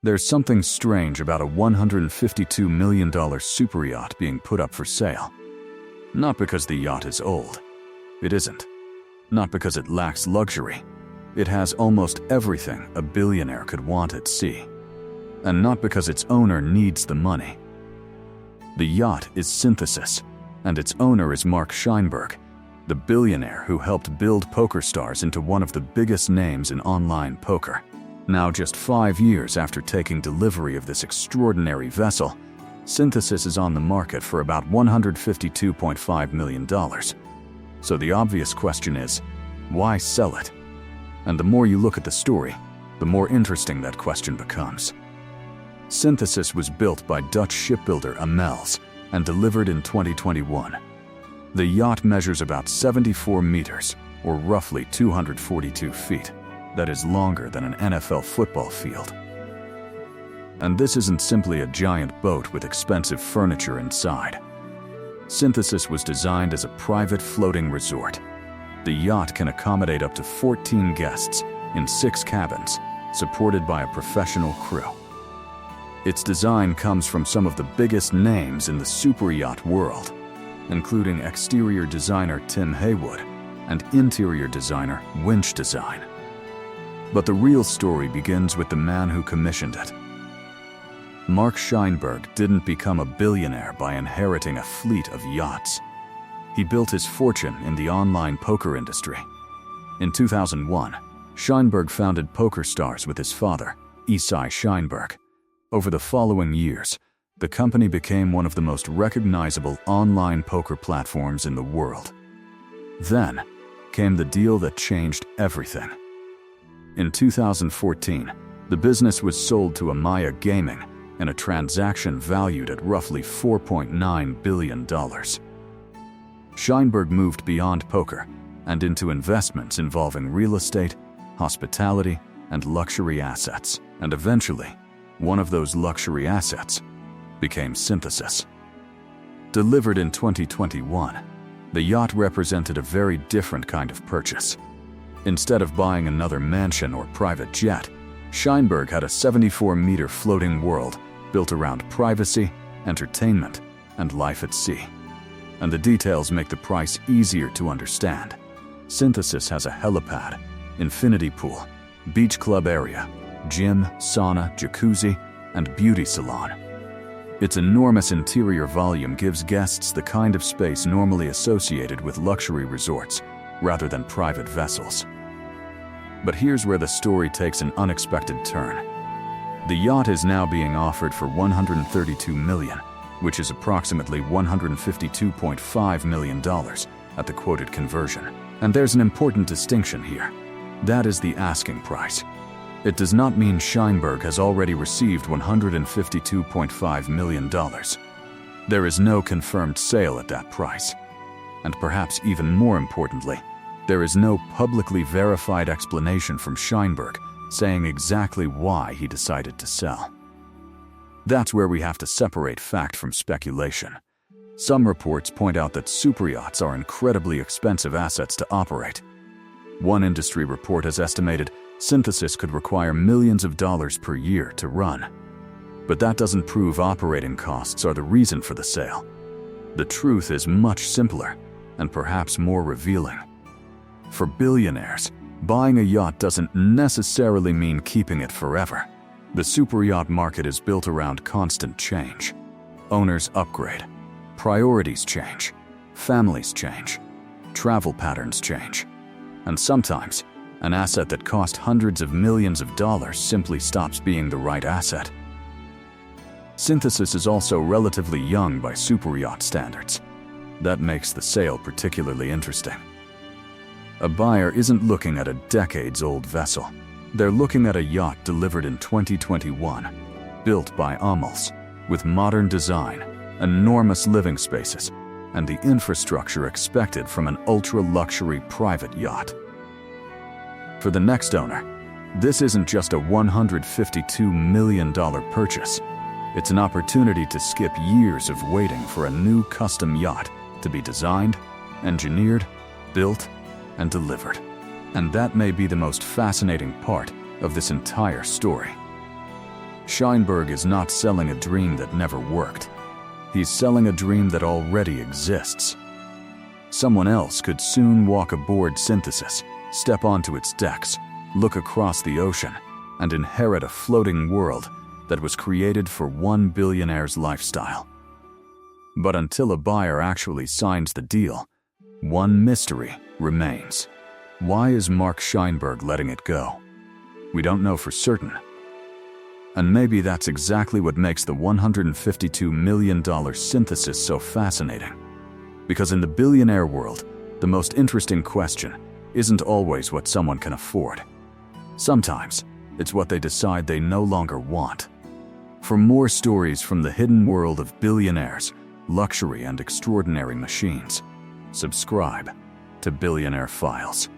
There's something strange about a $152 million superyacht being put up for sale. Not because the yacht is old. It isn't. Not because it lacks luxury. It has almost everything a billionaire could want at sea. And not because its owner needs the money. The yacht is Synthesis, and its owner is Mark Scheinberg, the billionaire who helped build PokerStars into one of the biggest names in online poker. Now, just 5 years after taking delivery of this extraordinary vessel, Synthesis is on the market for about $152.5 million. So the obvious question is, why sell it? And the more you look at the story, the more interesting that question becomes. Synthesis was built by Dutch shipbuilder Amels and delivered in 2021. The yacht measures about 74 meters, or roughly 242 feet. That is longer than an NFL football field. And this isn't simply a giant boat with expensive furniture inside. Synthesis was designed as a private floating resort. The yacht can accommodate up to 14 guests in 6 cabins, supported by a professional crew. Its design comes from some of the biggest names in the superyacht world, including exterior designer Tim Haywood and interior designer Winch Design. But the real story begins with the man who commissioned it. Mark Scheinberg didn't become a billionaire by inheriting a fleet of yachts. He built his fortune in the online poker industry. In 2001, Scheinberg founded PokerStars with his father, Isai Scheinberg. Over the following years, the company became one of the most recognizable online poker platforms in the world. Then came the deal that changed everything. In 2014, the business was sold to Amaya Gaming in a transaction valued at roughly $4.9 billion. Scheinberg moved beyond poker and into investments involving real estate, hospitality, and luxury assets. And eventually, one of those luxury assets became Synthesis. Delivered in 2021, the yacht represented a very different kind of purchase. Instead of buying another mansion or private jet, Scheinberg had a 74-meter floating world built around privacy, entertainment, and life at sea. And the details make the price easier to understand. Synthesis has a helipad, infinity pool, beach club area, gym, sauna, jacuzzi, and beauty salon. Its enormous interior volume gives guests the kind of space normally associated with luxury resorts, rather than private vessels. But here's where the story takes an unexpected turn. The yacht is now being offered for $132 million, which is approximately $152.5 million at the quoted conversion. And there's an important distinction here. That is the asking price. It does not mean Scheinberg has already received $152.5 million. There is no confirmed sale at that price. And perhaps even more importantly, there is no publicly verified explanation from Scheinberg saying exactly why he decided to sell. That's where we have to separate fact from speculation. Some reports point out that superyachts are incredibly expensive assets to operate. One industry report has estimated Synthesis could require millions of dollars per year to run. But that doesn't prove operating costs are the reason for the sale. The truth is much simpler and perhaps more revealing. For billionaires, buying a yacht doesn't necessarily mean keeping it forever. The superyacht market is built around constant change. Owners upgrade, priorities change, families change, travel patterns change, and sometimes an asset that cost hundreds of millions of dollars simply stops being the right asset. Synthesis is also relatively young by superyacht standards. That makes the sale particularly interesting. A buyer isn't looking at a decades-old vessel. They're looking at a yacht delivered in 2021, built by Amels, with modern design, enormous living spaces, and the infrastructure expected from an ultra-luxury private yacht. For the next owner, this isn't just a $152 million purchase. It's an opportunity to skip years of waiting for a new custom yacht to be designed, engineered, built, and delivered. And that may be the most fascinating part of this entire story. Scheinberg is not selling a dream that never worked. He's selling a dream that already exists. Someone else could soon walk aboard Synthesis, step onto its decks, look across the ocean, and inherit a floating world that was created for one billionaire's lifestyle. But until a buyer actually signs the deal, one mystery remains. Why is Mark Scheinberg letting it go? We don't know for certain. And maybe that's exactly what makes the $152 million Synthesis so fascinating. Because in the billionaire world, the most interesting question isn't always what someone can afford. Sometimes, it's what they decide they no longer want. For more stories from the hidden world of billionaires, luxury, and extraordinary machines, subscribe to Billionaire Files.